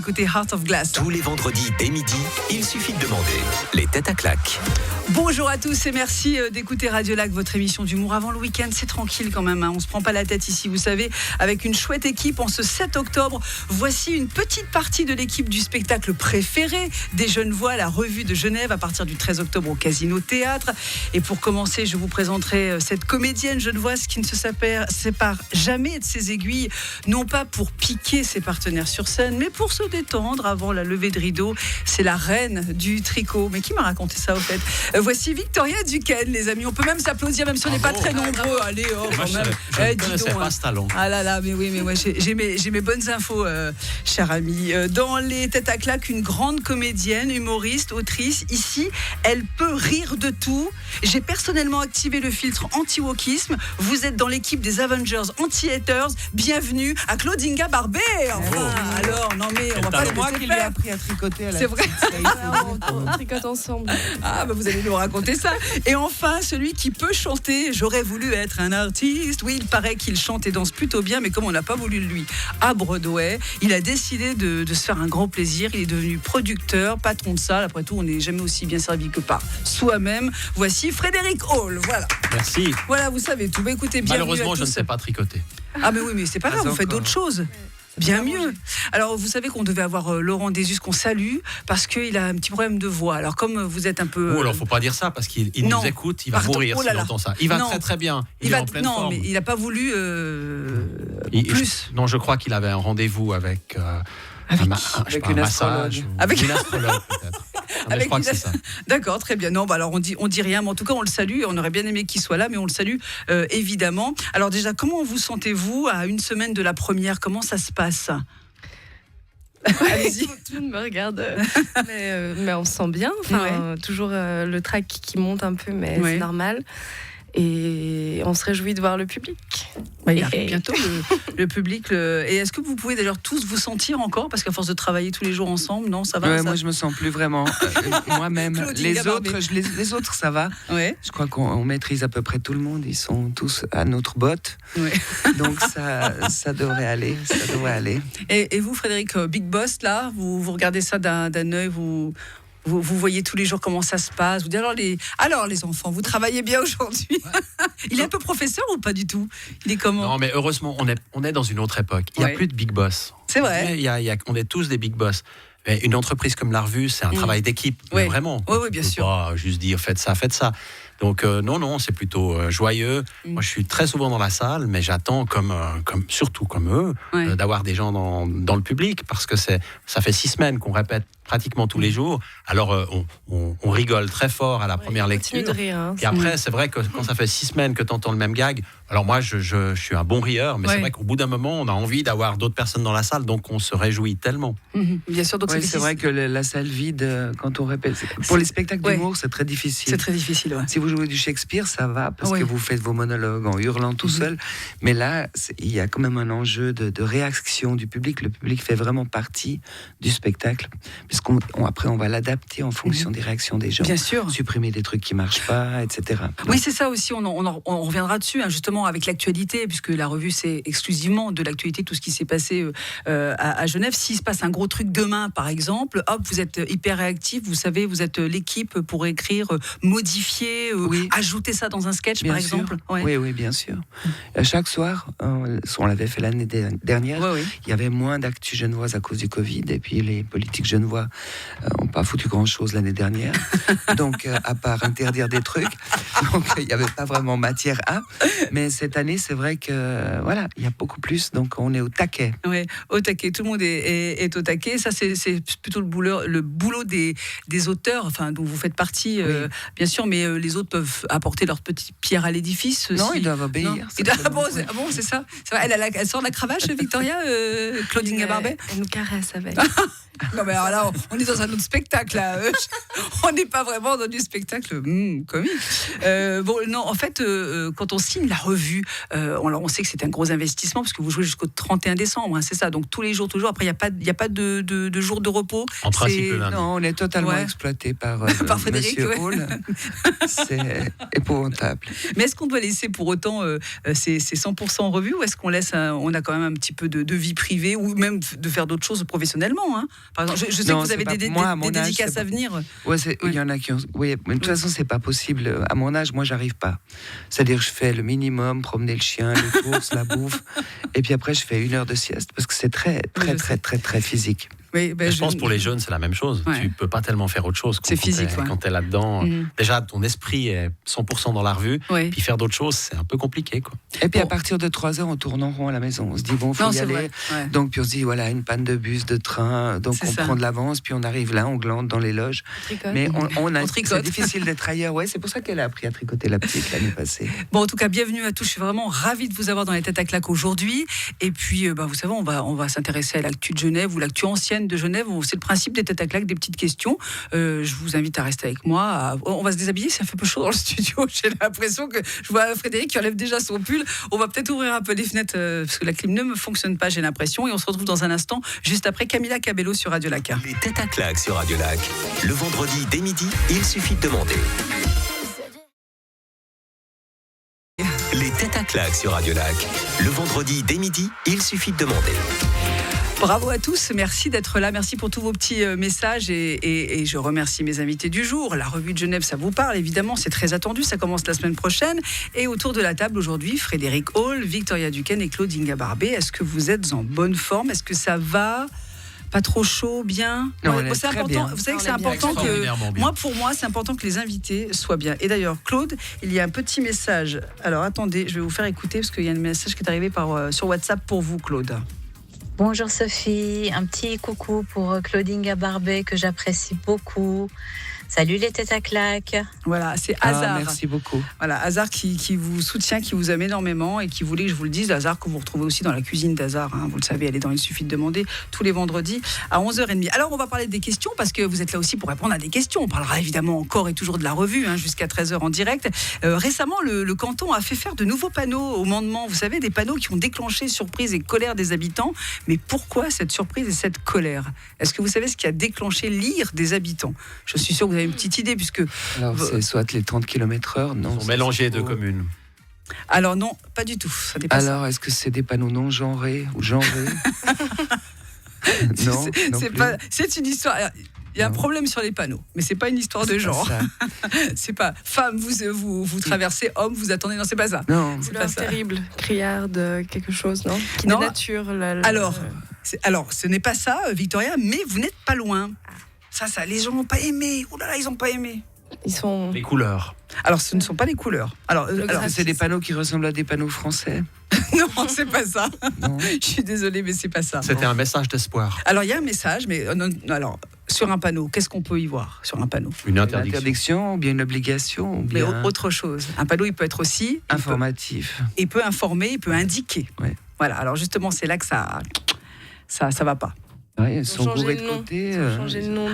écoutez Heart of Glass. Tous les vendredis dès midi, il suffit de demander les têtes à claques. Bonjour à tous et merci d'écouter Radio Lac, votre émission d'humour avant le week-end. C'est tranquille quand même, hein. On se prend pas la tête ici, vous savez, avec une chouette équipe en ce 7 octobre. Voici une petite partie de l'équipe du spectacle préféré des Genevois, la Revue de Genève, à partir du 13 octobre au Casino Théâtre. Et pour commencer, je vous présenterai cette comédienne genevoise qui ne se sépare jamais de ses aiguilles, non pas pour piquer ses partenaires sur scène, mais pour se détendre avant la levée de rideau. C'est la reine du tricot. Mais qui m'a raconté ça au fait ? Voici Victoria Duquesne, les amis. On peut même s'applaudir, même si on n'est pas très nombreux. Allez, quand même. Je ne connaissais pas ce talent. Ah là là, mais oui, mais moi j'ai mes bonnes infos, cher ami. Dans les têtes à claques, une grande comédienne, humoriste, autrice. Ici, elle peut rire de tout. J'ai personnellement activé le filtre anti-wokisme. Vous êtes dans l'équipe des Avengers anti-haters. Bienvenue à Claudinga Barbet. Alors, non mais on va pas C'est moi qui lui ai faire. appris à tricoter à la C'est vrai. On tricote ensemble. Ah, bah vous allez nous raconter ça. Et enfin, celui qui peut chanter. J'aurais voulu être un artiste. Oui, il paraît qu'il chante et danse plutôt bien, mais comme on n'a pas voulu de lui à Broadway, il a décidé de se faire un grand plaisir. Il est devenu producteur, patron de salle. Après tout, on n'est jamais aussi bien servi que par soi-même. Voici Frédéric Hall. Voilà. Merci. Voilà, vous savez tout. Bah, écoutez, bienvenue Malheureusement, à je ne tous. sais pas tricoter. Ah, mais oui, mais c'est pas grave, vous faites d'autres choses. Bien mieux. Alors, vous savez qu'on devait avoir Laurent Désus, qu'on salue, parce qu'il a un petit problème de voix. Alors, comme vous êtes un peu... Oh, alors, faut pas dire ça, parce qu'il non. nous écoute, il va Pardon, mourir oh là s'il là. entend ça. Il va Non. très très bien. Il est en pleine forme. mais il n'a pas voulu plus. Non, je crois qu'il avait un rendez-vous avec Avec une massage. astrologue. Avec- Une astrologue, peut-être. Non, mais je crois que c'est ça. D'accord, très bien. Non, bah alors on dit rien, mais en tout cas on le salue. On aurait bien aimé qu'il soit là, mais on le salue évidemment. Alors déjà, comment vous sentez-vous à une semaine de la première ? Comment ça se passe ? Allez-y. Tout le monde me regarde. Mais on se sent bien. Enfin, toujours le trac qui monte un peu, mais Ouais. c'est normal. Et on se réjouit de voir le public. Il arrive bientôt le public. Et est-ce que vous pouvez d'ailleurs tous vous sentir encore ? Parce qu'à force de travailler tous les jours ensemble, non, ça va Ouais, ça... moi je me sens plus vraiment moi-même. Claudine Gabarbet. Les autres ça va. Ouais. Je crois qu'on maîtrise à peu près tout le monde. Ils sont tous à notre botte. Ouais. Donc ça devrait aller. Ça devrait aller. Et vous, Frédéric, Big Boss, là, vous regardez ça d'un œil, vous voyez tous les jours comment ça se passe. Vous dites alors les enfants, vous travaillez bien aujourd'hui. Il est un peu professeur ou pas du tout ? Il est comment ? Non, mais heureusement, on est dans une autre époque. Il n'y a Ouais. plus de big boss. C'est vrai. On est tous des big boss. Mais une entreprise comme la Revue, c'est un travail d'équipe. Ouais. Mais vraiment. Oui, bien On peut sûr. pas juste dire faites ça, faites ça. Donc non, c'est plutôt joyeux. Moi, je suis très souvent dans la salle, mais j'attends, surtout comme eux, Ouais. d'avoir des gens dans le public, parce que ça fait 6 semaines qu'on répète pratiquement tous les jours. Alors, on rigole très fort à la première Continue lecture. de rire. Hein. Et après, c'est vrai que quand ça fait 6 semaines que tu entends le même gag, alors moi, je suis un bon rieur, mais Ouais. c'est vrai qu'au bout d'un moment, on a envie d'avoir d'autres personnes dans la salle, donc on se réjouit tellement. Bien sûr, donc Ouais, c'est vrai que la salle vide, quand on répète. Pour les spectacles d'humour, c'est très difficile. c'est très difficile. Ouais. Si vous jouez du Shakespeare, ça va, parce Ouais. que vous faites vos monologues en hurlant tout seul. Mais là, il y a quand même un enjeu de réaction du public. Le public fait vraiment partie du spectacle. Après, on va l'adapter en fonction des réactions des gens. Bien sûr. Supprimer des trucs qui ne marchent pas, etc. Oui, c'est ça aussi, on reviendra dessus, hein, justement, avec l'actualité, puisque la revue, c'est exclusivement de l'actualité, tout ce qui s'est passé à Genève. S'il se passe un gros truc demain, par exemple, hop, vous êtes hyper réactif, vous savez, vous êtes l'équipe pour écrire, modifier, Oui. ajouter ça dans un sketch, Bien par sûr. exemple. Ouais. Oui, bien sûr. Chaque soir, on l'avait fait l'année dernière, Ouais, ouais. il y avait moins d'actu genevoise à cause du Covid, et puis les politiques genevois n'ont pas foutu grand-chose l'année dernière, donc à part interdire des trucs, donc il n'y avait pas vraiment matière à, mais cette année, c'est vrai que voilà, il y a beaucoup plus, donc on est au taquet. Ouais, au taquet, tout le monde est au taquet. Ça, c'est plutôt le boulot des auteurs, enfin, dont vous faites partie, bien sûr, mais les autres peuvent apporter leur petite pierre à l'édifice. Non, si- ils doivent obéir. Non. C'est ça. C'est vrai, elle sort de la cravache, Victoria, Claudine Gabarbet. Elle nous caresse avec. Non, mais alors là, on est dans un autre spectacle, là. On n'est pas vraiment dans du spectacle comique. Bon, non, en fait, quand on signe la revue, on sait que c'est un gros investissement parce que vous jouez jusqu'au 31 décembre, hein, c'est ça. Donc tous les jours, toujours. Après, il n'y a pas de jour de repos. En principe, le lundi. Non, on est totalement exploité par, par Frédéric. Monsieur Hall. C'est épouvantable. Mais est-ce qu'on doit laisser pour autant ces 100% en revue ou est-ce qu'on laisse, on a quand même un petit peu de vie privée ou même de faire d'autres choses professionnellement, hein. Par exemple, je sais que vous avez des dédicaces à venir. Ouais, il y en a qui ont. Oui, mais de toute façon, c'est pas possible. À mon âge, moi, j'arrive pas. C'est-à-dire, je fais le minimum, promener le chien, les courses, la bouffe, et puis après, je fais 1 heure de sieste parce que c'est très physique. Oui, je pense pour les jeunes, c'est la même chose. Ouais. Tu peux pas tellement faire autre chose c'est physique, quand tu es là-dedans. Déjà, ton esprit est 100% dans la revue. Puis faire d'autres choses, c'est un peu compliqué, quoi. Et puis à partir de 3 heures, on tourne en rond à la maison. On se dit, bon, il faut y aller. Ouais. Donc, puis on se dit, voilà, une panne de bus, de train. Donc, on prend de l'avance. Puis on arrive là, on glande dans les loges. Mais c'est difficile d'être ailleurs. Ouais, c'est pour ça qu'elle a appris à tricoter la petite l'année passée. Bon, en tout cas, bienvenue à tous. Je suis vraiment ravie de vous avoir dans les têtes à claques aujourd'hui. Et puis, vous savez, on va s'intéresser à l'actu de Genève ou l'actu ancienne de Genève. C'est le principe des têtes à claques, des petites questions. Je vous invite à rester avec moi. On va se déshabiller, ça fait un peu chaud dans le studio. J'ai l'impression que je vois Frédéric qui enlève déjà son pull. On va peut-être ouvrir un peu les fenêtres parce que la clim ne me fonctionne pas, j'ai l'impression. Et on se retrouve dans un instant, juste après Camila Cabello sur Radio Lac. Les têtes à claques sur Radio Lac. Le vendredi dès midi, il suffit de demander. Les têtes à claques sur Radio Lac. Le vendredi dès midi, il suffit de demander. Bravo à tous, merci d'être là, merci pour tous vos petits messages et je remercie mes invités du jour. La revue de Genève, ça vous parle évidemment, c'est très attendu, ça commence la semaine prochaine. Et autour de la table aujourd'hui, Frédéric Hall, Victoria Duquesne et Claude Inga-Barbé. Est-ce que vous êtes en bonne forme? Est-ce que ça va? Pas trop chaud, bien? Non, c'est important. Bien. Vous savez que c'est important que pour moi, c'est important que les invités soient bien. Et d'ailleurs, Claude, il y a un petit message. Alors attendez, je vais vous faire écouter parce qu'il y a un message qui est arrivé sur WhatsApp pour vous, Claude. Bonjour Sophie, un petit coucou pour Claude Inga-Barbé que j'apprécie beaucoup. Salut les têtes à claques. Voilà, c'est Hazard. Merci beaucoup. Voilà, Hazard qui vous soutient, qui vous aime énormément et qui voulait que je vous le dise. Hazard que vous retrouvez aussi dans la cuisine d'Hazard. Hein, vous le savez, elle est dans Il suffit de demander tous les vendredis à 11h30. Alors, on va parler des questions parce que vous êtes là aussi pour répondre à des questions. On parlera évidemment encore et toujours de la revue jusqu'à 13h en direct. Récemment, le canton a fait faire de nouveaux panneaux au Mandement. Vous savez, des panneaux qui ont déclenché surprise et colère des habitants. Mais pourquoi cette surprise et cette colère? Est-ce que vous savez ce qui a déclenché l'ire des habitants? Je suis sûr que vous avez une petite idée puisque... Alors c'est soit les 30 km/h, non? Ils sont mélangés de communes. Alors non, pas du tout. Ça Alors est-ce que c'est des panneaux non genrés ou genrés? Non, c'est une histoire... Il y a un problème sur les panneaux, mais c'est pas une histoire de genre. C'est pas femme, vous traversez, homme, vous attendez. Non, c'est pas ça. Non, c'est pas terrible, criarde, quelque chose, non? Qui non. dénature. Alors, ce n'est pas ça, Victoria, mais vous n'êtes pas loin. Ça, les gens n'ont pas aimé. Oh là là, ils n'ont pas aimé. Ils sont... Les couleurs. Alors, ce ne sont pas les couleurs. Alors c'est des panneaux qui ressemblent à des panneaux français. Non, c'est pas ça. Je suis désolée, mais c'est pas ça. C'était un message d'espoir. Alors, il y a un message, mais alors, sur un panneau, qu'est-ce qu'on peut y voir sur un panneau? Une interdiction ou bien une obligation ou bien... Mais autre chose. Un panneau, il peut être aussi... informatif. Il peut informer, il peut indiquer. Ouais. Voilà, alors justement, c'est là que ça va pas. Ouais, ils sont bourrés de côté. Ils ont changé le nom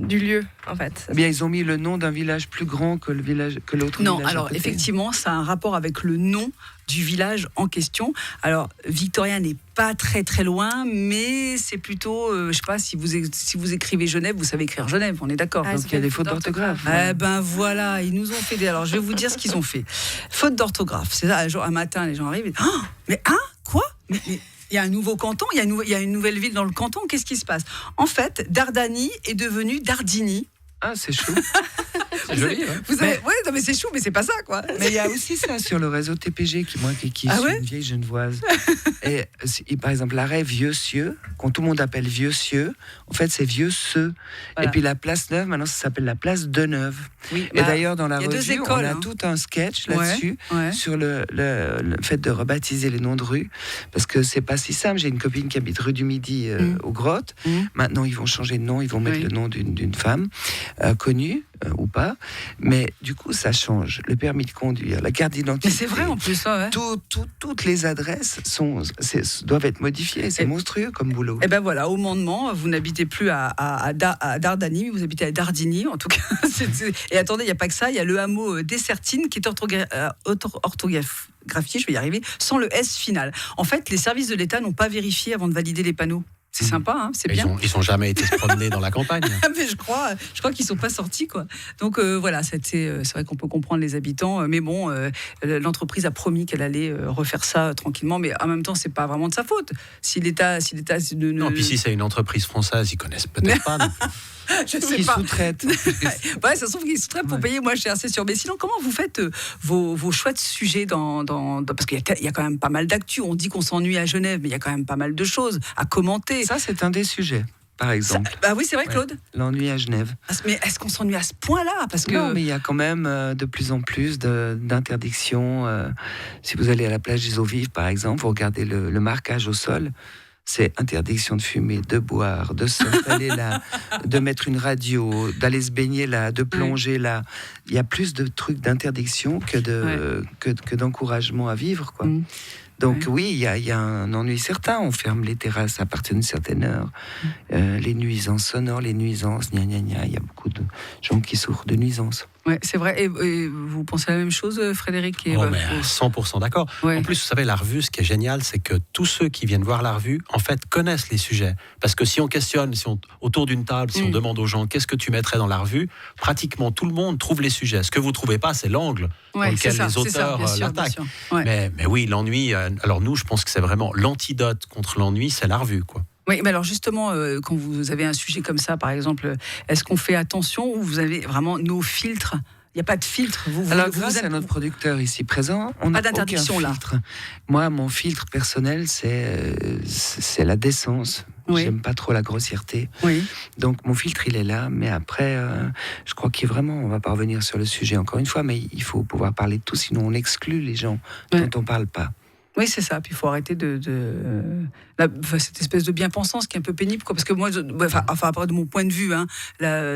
du lieu, en fait. Eh bien, ils ont mis le nom d'un village plus grand que l'autre non, village. Alors effectivement, ça a un rapport avec le nom du village en question. Alors, Victoria n'est pas très très loin, mais c'est plutôt, je sais pas, si vous écrivez Genève, vous savez écrire Genève, on est d'accord. Donc il y a des fautes d'orthographe. Ben voilà, ils nous ont fait des... Alors, je vais vous dire ce qu'ils ont fait. Faute d'orthographe, c'est ça, un matin, les gens arrivent et disent, oh, mais quoi mais il y a un nouveau canton, il y a une nouvelle ville dans le canton, qu'est-ce qui se passe? En fait, Dardanie est devenu Dardini. Ah, c'est chou. C'est joli, hein. Ouais, non, mais c'est chou, mais c'est pas ça, quoi. Mais il y a aussi ça sur le réseau TPG, qui suis une vieille genevoise. Et par exemple, l'arrêt Vieux-Cieux, quand tout le monde appelle Vieux-Cieux, en fait, c'est Vieux-Ceux. Voilà. Et puis la place Neuve, maintenant, ça s'appelle la place de Neuve. Oui, et d'ailleurs, dans la revue, on a tout un sketch là-dessus, sur le fait de rebaptiser les noms de rues, parce que c'est pas si simple. J'ai une copine qui habite rue du Midi aux Grottes. Maintenant, ils vont changer de nom, ils vont mettre le nom d'une femme connue. ou pas. Mais du coup, ça change. Le permis de conduire, la carte d'identité. Mais c'est vrai en plus, ouais. Toutes les adresses doivent être modifiées. C'est monstrueux comme boulot. Et ben voilà, au Mandement, vous n'habitez plus à Dardani, mais vous habitez à Dardini, en tout cas. Et attendez, il n'y a pas que ça, il y a le hameau d'Essertine qui est orthographié, je vais y arriver, sans le S final. En fait, les services de l'État n'ont pas vérifié avant de valider les panneaux. C'est sympa, hein, c'est bien. Ils n'ont jamais été se promener dans la campagne. Mais je crois qu'ils sont pas sortis, quoi. Donc voilà, c'est vrai qu'on peut comprendre les habitants, mais bon, l'entreprise a promis qu'elle allait refaire ça tranquillement, mais en même temps, c'est pas vraiment de sa faute. Si l'État non, puis si c'est une entreprise française, ils connaissent peut-être pas. Je sais Ils pas. sous-traitent. Ouais, ça se trouve qu'ils sous-traitent pour payer moins cher, c'est sûr. Mais sinon, comment vous faites vos choix de sujets parce qu'il y a quand même pas mal d'actu. On dit qu'on s'ennuie à Genève, mais il y a quand même pas mal de choses à commenter. Ça, c'est un des sujets, par exemple. Bah oui, c'est vrai, Claude. Ouais. L'ennui à Genève. Mais est-ce qu'on s'ennuie à ce point-là? Parce que... Non, mais il y a quand même de plus en plus d'interdictions. Si vous allez à la plage des Eaux Vives, par exemple, vous regardez le marquage au sol. C'est interdiction de fumer, de boire, de s'installer là, de mettre une radio, d'aller se baigner là, de plonger là. Il y a plus de trucs d'interdiction que d'encouragement à vivre, quoi. Donc oui, il y a un ennui certain. On ferme les terrasses à partir d'une certaine heure. Les nuisances sonores, les nuisances, gna gna gna. Il y a beaucoup de gens qui souffrent de nuisances. Ouais, c'est vrai. Et vous pensez la même chose, Frédéric? Mais 100% d'accord. Ouais. En plus, vous savez, la revue, ce qui est génial, c'est que tous ceux qui viennent voir la revue, en fait, connaissent les sujets. Parce que si on questionne, autour d'une table, si on demande aux gens qu'est-ce que tu mettrais dans la revue, pratiquement tout le monde trouve les sujets. Ce que vous ne trouvez pas, c'est l'angle dans lequel les auteurs l'attaquent. Ouais. Mais oui, l'ennui, alors nous, je pense que c'est vraiment l'antidote contre l'ennui, c'est la revue, quoi. Oui, mais alors justement, quand vous avez un sujet comme ça, par exemple, est-ce qu'on fait attention ou vous avez vraiment nos filtres? Il n'y a pas de filtre. Grâce à notre producteur ici présent, on n'a aucun filtre. Moi, mon filtre personnel, c'est la décence. Oui. J'aime pas trop la grossièreté. Oui. Donc mon filtre, il est là. Mais après, je crois on va pas revenir sur le sujet encore une fois, mais il faut pouvoir parler de tout, sinon on exclut les gens dont on parle pas. Oui, c'est ça. Puis il faut arrêter cette espèce de bien-pensance qui est un peu pénible, quoi. Parce que moi, de mon point de vue, hein,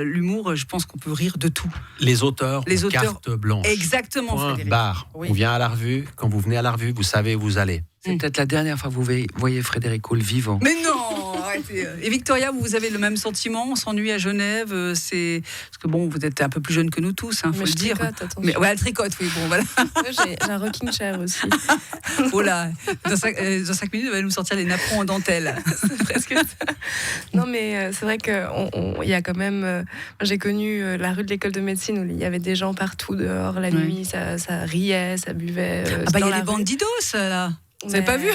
l'humour, je pense qu'on peut rire de tout. Les auteurs ont carte blanche. Exactement, Point, Frédéric. barre. Oui. On vient à la revue. Quand vous venez à la revue, vous savez où vous allez. C'est peut-être la dernière fois que vous voyez Frédéric Hall vivant. Mais non, arrêtez. Et Victoria, vous avez le même sentiment? On s'ennuie à Genève, parce que bon, vous êtes un peu plus jeune que nous tous, faut le dire. Mais ouais, elle tricote, oui, bon, voilà. J'ai un rocking chair aussi. Oh là, dans 5 minutes, elle va nous sortir les napperons en dentelle. C'est presque ça. Non, mais c'est vrai qu'il y a quand même... j'ai connu la rue de l'école de médecine où il y avait des gens partout dehors la nuit, ça riait, ça buvait. Il y a les bandidos, là. Vous n'avez pas vu?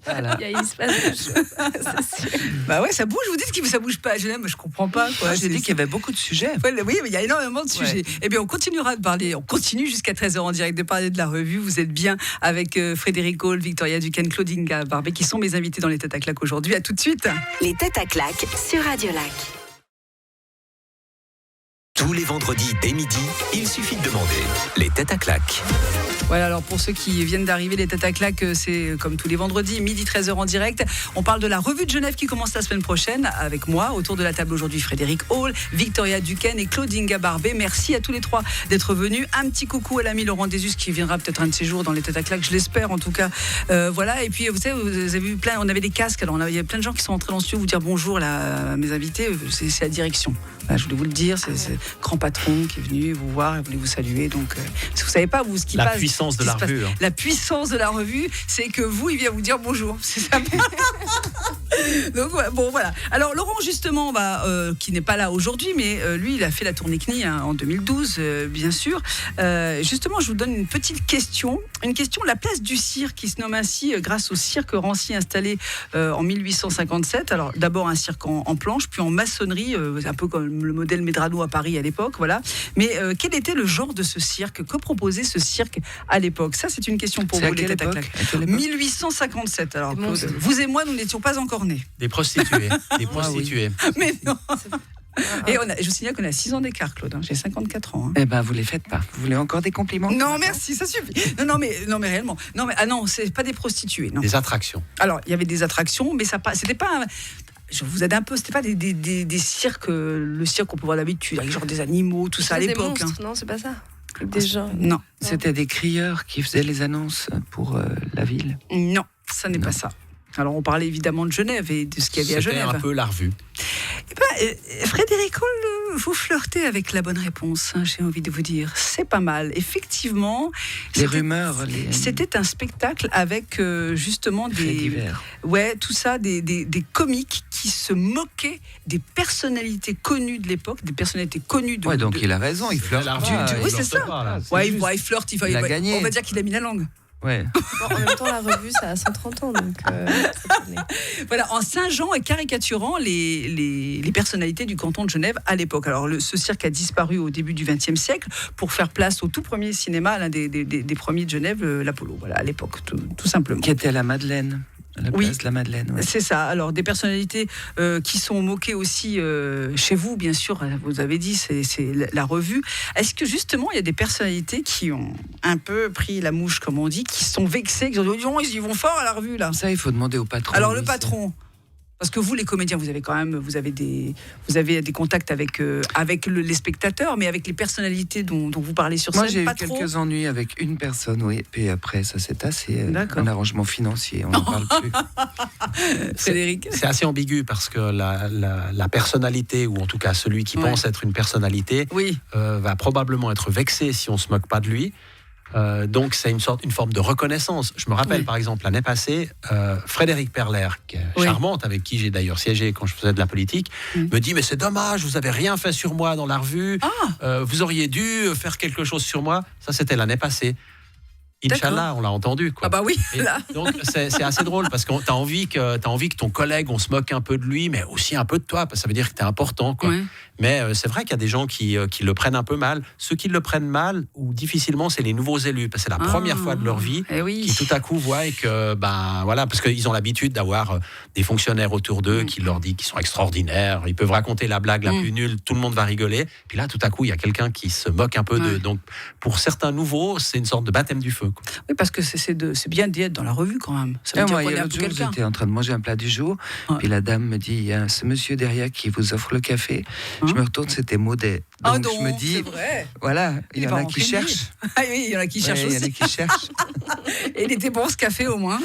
Voilà. Il se passe des choses, c'est sûr. Bah ouais, ça bouge. Vous dites que ça bouge pas à Genève, mais je comprends pas, quoi. J'ai dit qu'il y avait beaucoup de sujets. Oui, mais il y a énormément de sujets. Eh bien, on continuera de parler. On continue jusqu'à 13h en direct de parler de la revue. Vous êtes bien avec Frédéric Hall, Victoria Duquesne, Claudine Barbet, qui sont mes invités dans les Têtes à claques aujourd'hui. À tout de suite. Les Têtes à claques sur Radio Lac. Tous les vendredis dès midi, il suffit de demander les Têtes à claques. Voilà, alors pour ceux qui viennent d'arriver, les Têtes à claques, c'est comme tous les vendredis, midi 13h en direct. On parle de la revue de Genève qui commence la semaine prochaine avec moi. Autour de la table aujourd'hui, Frédéric Hall, Victoria Duquesne et Claudine Barbet. Merci à tous les trois d'être venus. Un petit coucou à l'ami Laurent Désus qui viendra peut-être un de ces jours dans les Têtes à claques, je l'espère en tout cas. Voilà, et puis vous savez, vous avez vu on avait des casques, alors il y a plein de gens qui sont entrés dans le studio vous dire bonjour là, mes invités, c'est la direction. Voilà, je voulais vous le dire, c'est le grand patron qui est venu vous voir et voulait vous saluer. Donc, si vous savez pas ce qui passe. La puissance de la revue. La puissance de la revue, c'est que vous, il vient vous dire bonjour. C'est ça. Donc, bon, voilà. Alors, Laurent, justement, qui n'est pas là aujourd'hui, mais lui, il a fait la tournée CNI en 2012, bien sûr. Justement, je vous donne une petite question. Une question, la place du cirque, qui se nomme ainsi grâce au cirque Rancy installé en 1857. Alors, d'abord un cirque en planche, puis en maçonnerie, un peu comme le modèle Medrano à Paris à l'époque, voilà. Mais quel était le genre de ce cirque? Que proposait ce cirque à l'époque? Ça, c'est une question pour vous, les Têtes à claques. 1857. Alors, Claude, vous et moi, nous n'étions pas encore nés. Des prostituées. Des prostituées. Mais non. Et je vous signale qu'on a 6 ans d'écart, Claude. J'ai 54 ans. Eh ben, vous les faites pas. Vous voulez encore des compliments? Non, merci, ça suffit. Non, mais réellement. Non, mais c'est pas des prostituées. Non. Des attractions. Alors, il y avait des attractions, mais c'était pas. je vous aide un peu, c'était pas des cirques, le cirque qu'on peut voir d'habitude, avec genre des animaux, tout ça à l'époque. Des monstres, non, c'est pas ça. Des gens. Non, C'était des crieurs qui faisaient les annonces pour la ville. non, ça n'est pas ça. Alors on parlait évidemment de Genève et de ce qu'il y avait à C'était Genève. un peu la revue. Eh ben, Frédéric Hall, vous flirtez avec la bonne réponse, hein, j'ai envie de vous dire. C'est pas mal. Effectivement, Les rumeurs, c'était un spectacle avec justement faits des... divers. Ouais, tout ça, des comiques qui se moquaient des personnalités connues de l'époque, des personnalités connues de... Ouais, donc il a raison, il flirte la pas, revue, oui, il c'est flirte ça. pas, là. Ouais, juste. il flirte, Il a gagné. on va dire qu'il a mis la langue. Ouais. Bon, en même temps, la revue, ça a 130 ans, donc Voilà, en singeant et caricaturant les personnalités du canton de Genève à l'époque. Alors, ce cirque a disparu au début du XXe siècle pour faire place au tout premier cinéma, l'un des premiers de Genève, l'Apollo, voilà, à l'époque, tout simplement. Qui était à la Madeleine. À la Oui. place de la Madeleine. Ouais. C'est ça. Alors, des personnalités qui sont moquées aussi chez vous, bien sûr, vous avez dit, c'est la revue. Est-ce que justement, il y a des personnalités qui ont un peu pris la mouche, comme on dit, qui sont vexées, qui ont dit, oh, ils y vont fort à la revue, là. Ça, il faut demander au patron. Alors, lui, le patron, parce que vous, les comédiens, vous avez des contacts avec les spectateurs, mais avec les personnalités dont vous parlez sur scène, Moi, j'ai eu pas trop. quelques ennuis avec une personne, oui. Puis après, ça s'est assez D'accord. un arrangement financier. On n'en parle plus. Frédéric. C'est assez ambigu parce que la personnalité, ou en tout cas celui qui Ouais. pense être une personnalité, Oui. va probablement être vexé si on se moque pas de lui. Donc c'est une forme de reconnaissance. Je me rappelle Oui. par exemple l'année passée, Frédéric Perler, qui est Oui. charmante, avec qui j'ai d'ailleurs siégé quand je faisais de la politique, me dit mais c'est dommage, vous avez rien fait sur moi dans la revue, vous auriez dû faire quelque chose sur moi. Ça c'était l'année passée. Inch'Allah, on l'a entendu, quoi. Ah bah oui, Et là. donc c'est assez drôle parce que t'as envie que ton collègue, on se moque un peu de lui, mais aussi un peu de toi, parce que ça veut dire que t'es important, quoi. Ouais. Mais c'est vrai qu'il y a des gens qui le prennent un peu mal. Ceux qui le prennent mal ou difficilement, c'est les nouveaux élus, parce que c'est la première fois de leur vie Eh oui. qui tout à coup voient que voilà, parce qu'ils ont l'habitude d'avoir des fonctionnaires autour d'eux qui leur disent qu'ils sont extraordinaires, ils peuvent raconter la blague la plus nulle, tout le monde va rigoler. Puis là, tout à coup, il y a quelqu'un qui se moque un peu d'eux. Donc pour certains nouveaux, c'est une sorte de baptême du feu, quoi. Oui, parce que c'est bien d'y être dans la revue quand même. Ça veut dire Moi, qu'on est un l'autre peu jour, quelqu'un. j'étais en train de manger un plat du jour, Ouais. puis la dame me dit, il y a ce monsieur derrière qui vous offre le café. Je me retourne, c'était Maudet. Ah Donc non, je me dis, c'est vrai. voilà, il y en va a en qui finir. cherchent. Ah oui, il y en a qui cherchent Ouais, il y en a aussi. qui cherchent. Et il était bon ce café au moins,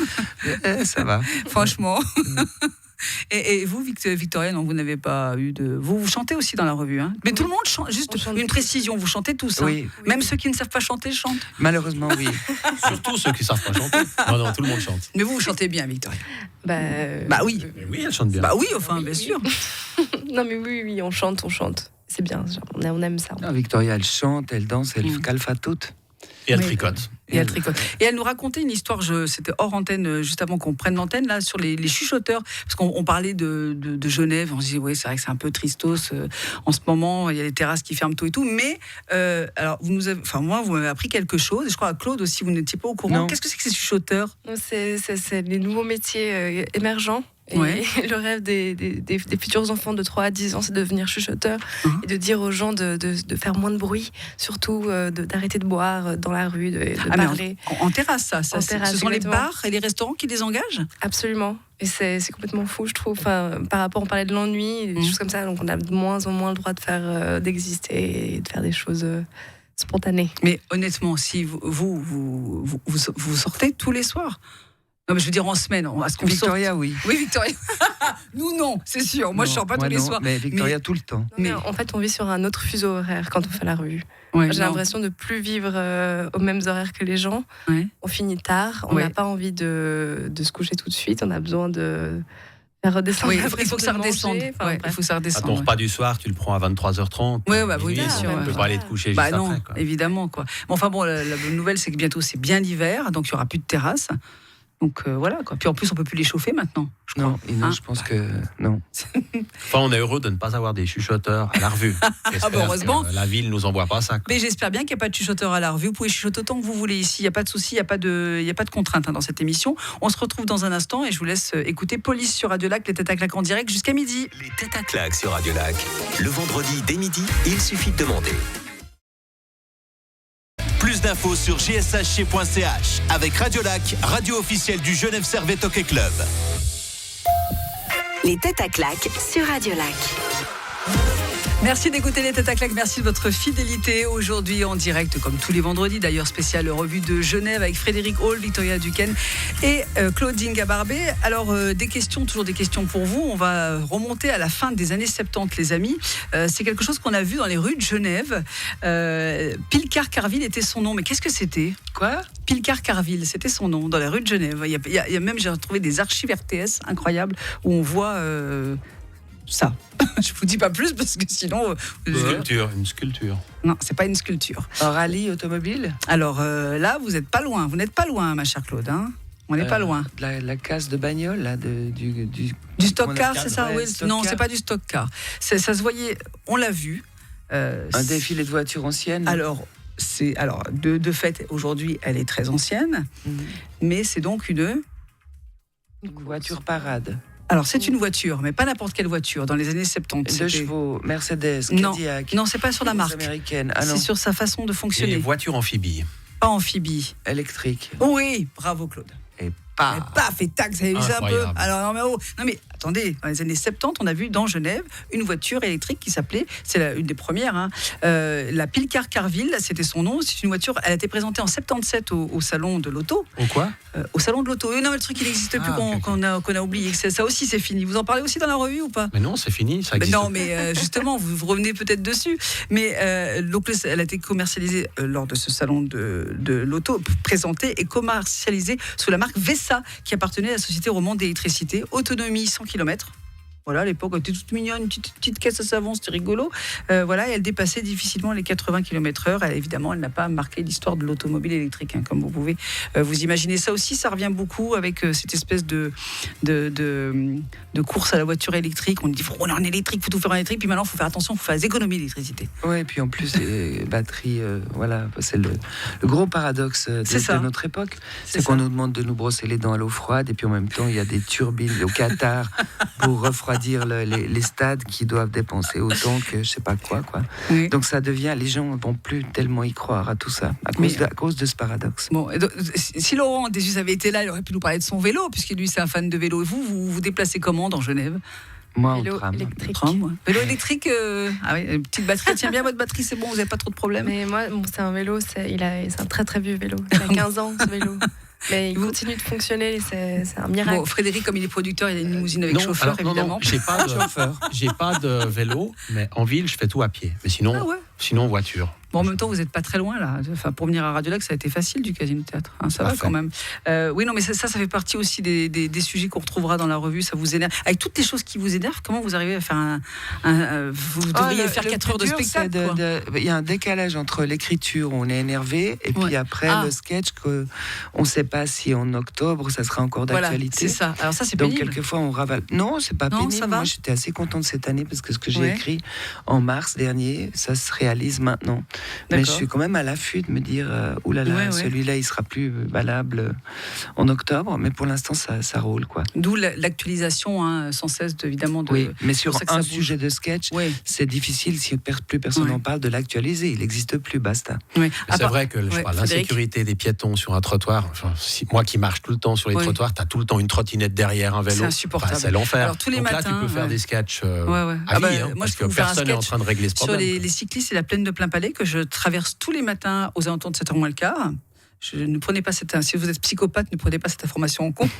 Ça va. franchement. Et vous, Victoria, non, vous n'avez pas eu de... Vous chantez aussi dans la revue, hein. Mais tout le monde chante, juste On chante une tous. précision, vous chantez tous, hein. Oui. Même ceux qui ne savent pas chanter chantent. Malheureusement, oui. Surtout ceux qui savent pas chanter. Non, tout le monde chante. Mais vous chantez bien, Victoria. Bah oui. Mais oui, elle chante bien. Bah oui, enfin, bien sûr. non, mais oui, on chante. C'est bien, genre, on aime ça. Ah, Victoria, elle chante, elle danse, elle calfa toute. Et elle Oui. tricote. Et elle tricote. Et elle nous racontait une histoire, c'était hors antenne, juste avant qu'on prenne l'antenne, là, sur les chuchoteurs. Parce qu'on parlait de Genève, on se disait, oui, c'est vrai que c'est un peu tristos. En ce moment, il y a les terrasses qui ferment tôt et tout. Mais, alors, moi, vous m'avez appris quelque chose. Et je crois à Claude aussi, vous n'étiez pas au courant. Non. Qu'est-ce que c'est que ces chuchoteurs? C'est les nouveaux métiers émergents. Et Ouais. le rêve des futurs enfants de 3 à 10 ans, c'est de devenir chuchoteur et de dire aux gens de faire moins de bruit, surtout d'arrêter de boire dans la rue, de Ah, mais parler. en terrasse, ça. En terrasse, Ce sont les exactement. bars et les restaurants qui les engagent? Absolument. Et c'est complètement fou, je trouve. Enfin, par rapport, on parlait de l'ennui, des choses comme ça, donc on a de moins en moins le droit d'exister et de faire des choses spontanées. Mais honnêtement, si vous sortez tous les soirs. Non, mais je veux dire en semaine, à ce qu'on sorte. Victoria, oui. Oui, Victoria. Nous, non, c'est sûr. Moi, je sors pas tous les non, soirs. Mais Victoria, tout le temps. Mais en fait, on vit sur un autre fuseau horaire quand on fait la revue. Ouais, J'ai non. l'impression de plus vivre aux mêmes horaires que les gens. Ouais. On finit tard, on Ouais. n'a pas envie de se coucher tout de suite, on a besoin de faire redescendre. Oui, après, il faut que ça de redescende. manger. Enfin, Ouais, il bref. faut que ça À redescende. ton ouais. repas du soir, tu le prends à 23h30. Ouais, bah oui, bien minuit, sûr, Tu ouais. peux pas aller te coucher Bah juste non, après, quoi. évidemment, quoi. Mais enfin bon, la bonne nouvelle, c'est que bientôt c'est bien l'hiver, donc il y aura plus de terrasse. Donc voilà, quoi. Puis en plus, on peut plus les chauffer maintenant, je crois. Non, et non, Hein? je pense que non. Enfin, on est heureux de ne pas avoir des chuchoteurs à la revue. J'espère bah, heureusement. que la ville nous envoie pas ça, quoi. Mais j'espère bien qu'il n'y a pas de chuchoteur à la revue. Vous pouvez chuchoter autant que vous voulez ici. Il n'y a pas de souci, il n'y a pas de contrainte dans cette émission. On se retrouve dans un instant et je vous laisse écouter Police sur Radio Lac, les têtes à claque en direct jusqu'à midi. Les têtes à claque sur Radio Lac. Le vendredi dès midi, il suffit de demander. Plus d'infos sur jshc.ch avec Radio Lac, radio officielle du Genève Servette Hockey Club. Les têtes à claques sur Radio Lac. Merci d'écouter les têtes à claques, merci de votre fidélité. Aujourd'hui en direct, comme tous les vendredis, d'ailleurs spécial revue de Genève avec Frédéric Hall, Victoria Duquesne et Claudine Gabarbé. Alors toujours des questions pour vous. On va remonter à la fin des années 70, les amis. C'est quelque chose qu'on a vu dans les rues de Genève. Pilcar-Carville était son nom, mais qu'est-ce que c'était ? Quoi ? Pilcar-Carville, c'était son nom, dans les rues de Genève. Il y a même, j'ai retrouvé des archives RTS incroyables où on voit... ça. Je vous dis pas plus parce que sinon... Une sculpture. Non, c'est pas une sculpture. Un rallye automobile ? Alors là, vous n'êtes pas loin. Vous n'êtes pas loin, ma chère Claude. Hein, on n'est pas loin. La case de bagnole, là, du stock car, c'est ça, oui. Non, car. c'est pas du stock car. Ça se voyait, on l'a vu. Un défilé de voitures anciennes. Alors, de fait, aujourd'hui, elle est très ancienne. Mais c'est donc une voiture parade. Alors, c'est une voiture, mais pas n'importe quelle voiture. Dans les années 70. 2 chevaux, Mercedes, Non, Cadillac. non, c'est pas sur la marque. Américaine. Ah, c'est non. sur sa façon de Et fonctionner. les voitures amphibies. Pas amphibie. Électrique. Oui, bravo Claude. Et Paf, et tac, vous avez vu ça un peu. Incroyable. Alors, non mais attendez, dans les années 70, on a vu dans Genève une voiture électrique qui s'appelait, une des premières, hein, la Pilcar-Carville, c'était son nom. C'est une voiture, elle a été présentée en 77 au salon de l'auto. Ou quoi ? Au salon de l'auto. Non, mais le truc, il n'existe plus, qu'on a oublié. Ça aussi, c'est fini. Vous en parlez aussi dans la revue ou pas ? Mais non, c'est fini, ça existe. Non, mais justement, vous revenez peut-être dessus. Mais donc, elle a été commercialisée lors de ce salon de l'auto, présentée et commercialisée sous la marque Vesa, qui appartenait à la société romande d'électricité. Autonomie 100 km. Voilà, à l'époque, elle était toute mignonne, une petite caisse à savon, c'était rigolo. Voilà, et elle dépassait difficilement les 80 km/h. Évidemment, elle n'a pas marqué l'histoire de l'automobile électrique, hein, comme vous pouvez vous imaginer. Ça aussi, ça revient beaucoup avec cette espèce de course à la voiture électrique. On dit, on est en électrique, il faut tout faire en électrique. Puis maintenant, il faut faire attention, il faut faire des économies d'électricité. Oui, et puis en plus, les batteries, voilà, c'est le gros paradoxe de notre époque. C'est qu'on nous demande de nous brosser les dents à l'eau froide, et puis en même temps, il y a des turbines au Qatar pour refroidir les stades qui doivent dépenser autant que je sais pas quoi. Oui. Donc ça devient, les gens ne vont plus tellement y croire à tout ça, à cause de ce paradoxe. Bon, donc, si Laurent Désus avait été là, il aurait pu nous parler de son vélo, puisque lui, c'est un fan de vélo. Et vous déplacez comment dans Genève ? Moi, Vélo en tram. électrique. Vélo électrique, ah oui, une petite batterie. Tient bien votre batterie, c'est bon, vous n'avez pas trop de problèmes. Mais moi, c'est un vélo, c'est un très très vieux vélo. Il a 15 ans, ce vélo. Mais il continue de fonctionner, c'est un miracle. Bon, Frédéric, comme il est producteur, il a une limousine avec chauffeur, évidemment. Non, j'ai pas de vélo, mais en ville, je fais tout à pied. Mais sinon voiture. Bon, en même temps, vous n'êtes pas très loin, là. Enfin, pour venir à Radio Lac, ça a été facile du Casino Théâtre. Hein, ça va quand même. Oui, non, mais ça fait partie aussi des sujets qu'on retrouvera dans la revue. Ça vous énerve. Avec toutes les choses qui vous énervent, comment vous arrivez à faire vous devriez faire 4 heures de spectacle. Il y a un décalage entre l'écriture, où on est énervé, et puis après le sketch, on ne sait pas si en octobre, ça sera encore d'actualité. Voilà, c'est ça. Alors ça, c'est Donc, pénible. quelquefois, on ravale. Non, c'est pas pénible. Ça va. Moi, j'étais assez contente cette année parce que ce que j'ai écrit en mars dernier, ça se réalise maintenant. Mais je suis quand même à l'affût de me dire, oulala, celui-là, il sera plus valable en octobre. Mais pour l'instant, ça roule, quoi. D'où l'actualisation, hein, sans cesse, évidemment. Oui, mais sur un sujet de sketch, c'est difficile si plus personne n'en parle de l'actualiser. Il n'existe plus, basta. Oui. C'est vrai que l'insécurité des piétons sur un trottoir, moi qui marche tout le temps sur les trottoirs, tu as tout le temps une trottinette derrière un vélo. C'est insupportable. C'est l'enfer. Alors, tous les Donc matins, là, tu peux faire des sketchs moi, parce que personne n'est en train de régler ce problème. Sur les cyclistes et la plaine de Plain-Palais, que je traverse tous les matins aux alentours de 7h moins le quart. Ne prenez pas si vous êtes psychopathe, ne prenez pas cette information en compte,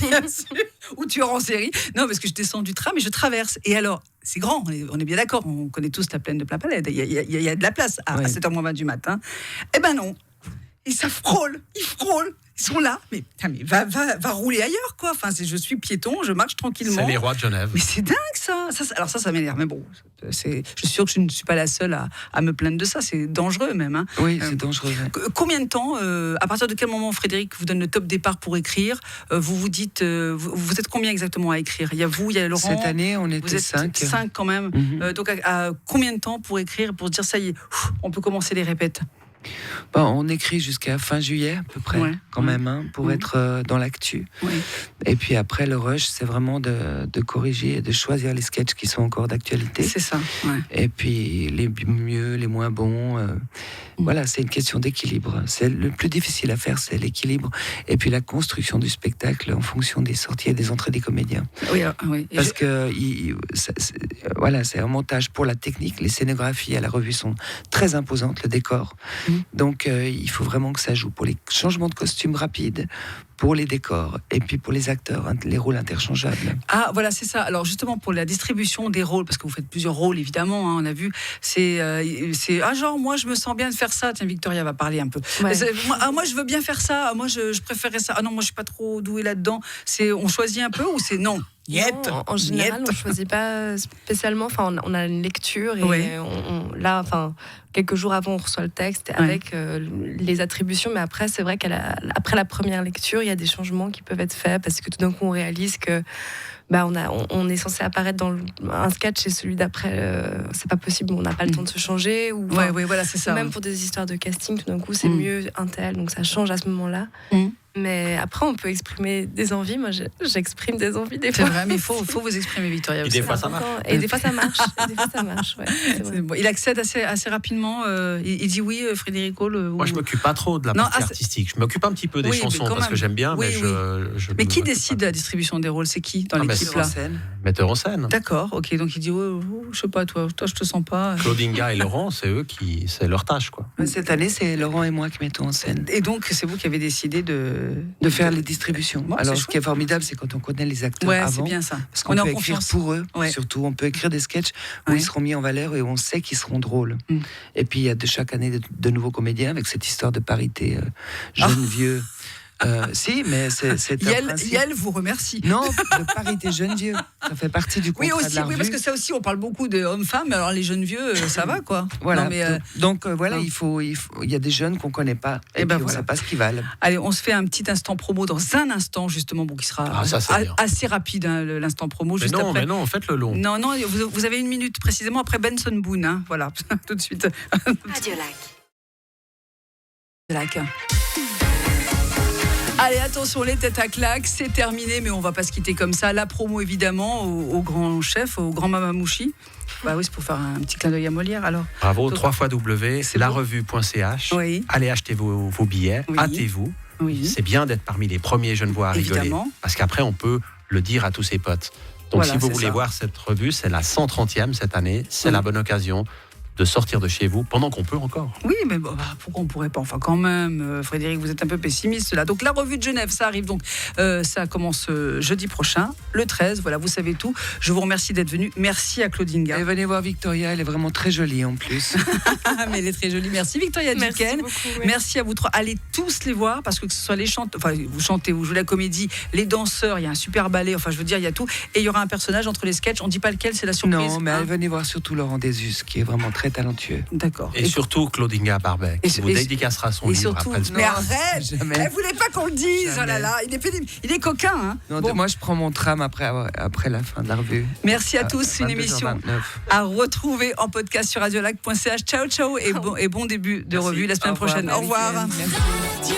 bien sûr, ou tueur en série. Non, parce que je descends du tram et je traverse. Et alors, c'est grand, on est bien d'accord, on connaît tous la plaine de Plain-Palais. Il y a de la place à 7h20 du matin. Eh ben non. Et ça frôle, ils frôlent. Ils sont là, mais va rouler ailleurs, quoi. Enfin, je suis piéton, je marche tranquillement. C'est les rois de Genève. Mais c'est dingue, ça. Alors ça m'énerve. Mais bon, je suis sûre que je ne suis pas la seule à me plaindre de ça. C'est dangereux, même. Hein. Oui, c'est dangereux. Combien de temps, à partir de quel moment, Frédéric, vous donne le top départ pour écrire ? Vous vous dites, vous êtes combien exactement à écrire ? Il y a vous, il y a Laurent. Cette année, on était 5. 5 quand même. Donc, à combien de temps pour écrire, pour se dire, ça y est, on peut commencer les répètes ? On écrit jusqu'à fin juillet, à peu près, quand même, hein, pour être dans l'actu. Oui. Et puis après, le rush, c'est vraiment de corriger et de choisir les sketchs qui sont encore d'actualité. C'est ça. Ouais. Et puis les mieux, les moins bons. Voilà, c'est une question d'équilibre. C'est le plus difficile à faire, c'est l'équilibre. Et puis la construction du spectacle en fonction des sorties et des entrées des comédiens. Oui, oui. Parce que c'est un montage pour la technique. Les scénographies à la revue sont très imposantes, le décor. Donc il faut vraiment que ça joue pour les changements de costumes rapides, pour les décors et puis pour les acteurs, les rôles interchangeables. Ah, voilà, c'est ça. Alors justement, pour la distribution des rôles, parce que vous faites plusieurs rôles, évidemment, hein, on a vu, c'est genre, moi, je me sens bien de faire ça. Tiens, Victoria va parler un peu. Ouais. Moi, je veux bien faire ça. Moi, je préférais ça. Ah non, moi, je suis pas trop douée là-dedans. On choisit un peu ou c'est non? Non, en général, on ne choisit pas spécialement. Enfin, on a une lecture et là, quelques jours avant, on reçoit le texte avec les attributions. Mais après, c'est vrai qu'après la première lecture, il y a des changements qui peuvent être faits parce que tout d'un coup, on réalise que on est censé apparaître dans un sketch et celui d'après, c'est pas possible, on n'a pas le temps de se changer. Ou voilà, c'est ça. Même pour des histoires de casting, tout d'un coup, c'est mieux un tel, donc ça change à ce moment-là. Mais après, on peut exprimer des envies. Moi, j'exprime des envies des fois. C'est vrai, mais il faut vous exprimer, Victoria. Et des fois, ça marche. Et des fois, ça marche. Ouais, bon. Il accède assez rapidement. Il dit oui, Frédérico. Moi, je m'occupe pas trop de la partie artistique. Je m'occupe un petit peu des chansons parce que j'aime bien. Mais qui décide de la distribution des rôles? C'est qui dans l'équipe là? Metteur en scène. D'accord, ok. Donc il dit, je sais pas, toi, je te sens pas. Claudinga et Laurent, c'est leur tâche, quoi. Cette année, c'est Laurent et moi qui mettons en scène. Et donc, c'est vous qui avez décidé de faire les distributions. Alors, ce qui est formidable, c'est quand on connaît les acteurs avant. C'est bien ça. Parce qu'on peut écrire pour eux, surtout. On peut écrire des sketchs où ils seront mis en valeur et où on sait qu'ils seront drôles. Et puis, il y a de chaque année de nouveaux comédiens avec cette histoire de parité jeune-vieux. Si, mais c'est un principe. Yael vous remercie. Non, de parité jeune-vieux. Ça fait partie du contrat de la revue. Oui, parce que ça aussi, on parle beaucoup de hommes-femmes, mais alors les jeunes vieux, ça va, quoi. Voilà. Non, mais donc, voilà, il y a des jeunes qu'on ne connaît pas. Et on ne sait pas ce qu'ils valent. Allez, on se fait un petit instant promo dans un instant, justement, qui sera assez rapide, hein, l'instant promo. Juste après. Mais non, faites-le long. Non, vous avez une minute précisément après Benson Boone. Hein, voilà, tout de suite. Radio Lac. Allez, attention, les têtes à claques, c'est terminé, mais on va pas se quitter comme ça. La promo, évidemment, au grand chef, au grand Mamamouchi. Oui, c'est pour faire un petit clin d'œil à Molière, alors. Bravo, 3x c'est larevue.ch. Oui. Allez acheter vos billets, hâtez-vous. Oui. C'est bien d'être parmi les premiers Genevois à rigoler. Parce qu'après, on peut le dire à tous ses potes. Donc, si vous voulez voir cette revue, c'est la 130e cette année. C'est la bonne occasion de sortir de chez vous pendant qu'on peut encore. Oui, mais pourquoi on pourrait pas? Enfin, quand même, Frédéric, vous êtes un peu pessimiste là. Donc la revue de Genève, ça arrive donc, ça commence jeudi prochain, le 13. Voilà, vous savez tout. Je vous remercie d'être venu. Merci à Claudinga. Et venez voir Victoria, elle est vraiment très jolie en plus. Mais elle est très jolie. Merci Victoria Duquesne. Merci à vous trois. Allez tous les voir parce que ce soit les chanteurs, enfin vous chantez, vous jouez la comédie, les danseurs, il y a un super ballet. Enfin, je veux dire, il y a tout. Et il y aura un personnage entre les sketchs. On dit pas lequel, c'est la surprise. Non, mais venez voir surtout Laurent Desus, qui est vraiment très talentueux. D'accord. Et surtout Claudinga Barbet, qui vous dédicacera son livre surtout, après le sport. Mais arrête, elle voulait pas qu'on le dise. Jamais. Oh là là, il est pénible. Il est coquin. Hein. Non, moi je prends mon tram après la fin de la revue. Merci à tous. Une émission à retrouver en podcast sur radiolac.ch. Ciao et bon début de revue la semaine prochaine. Au revoir. Merci.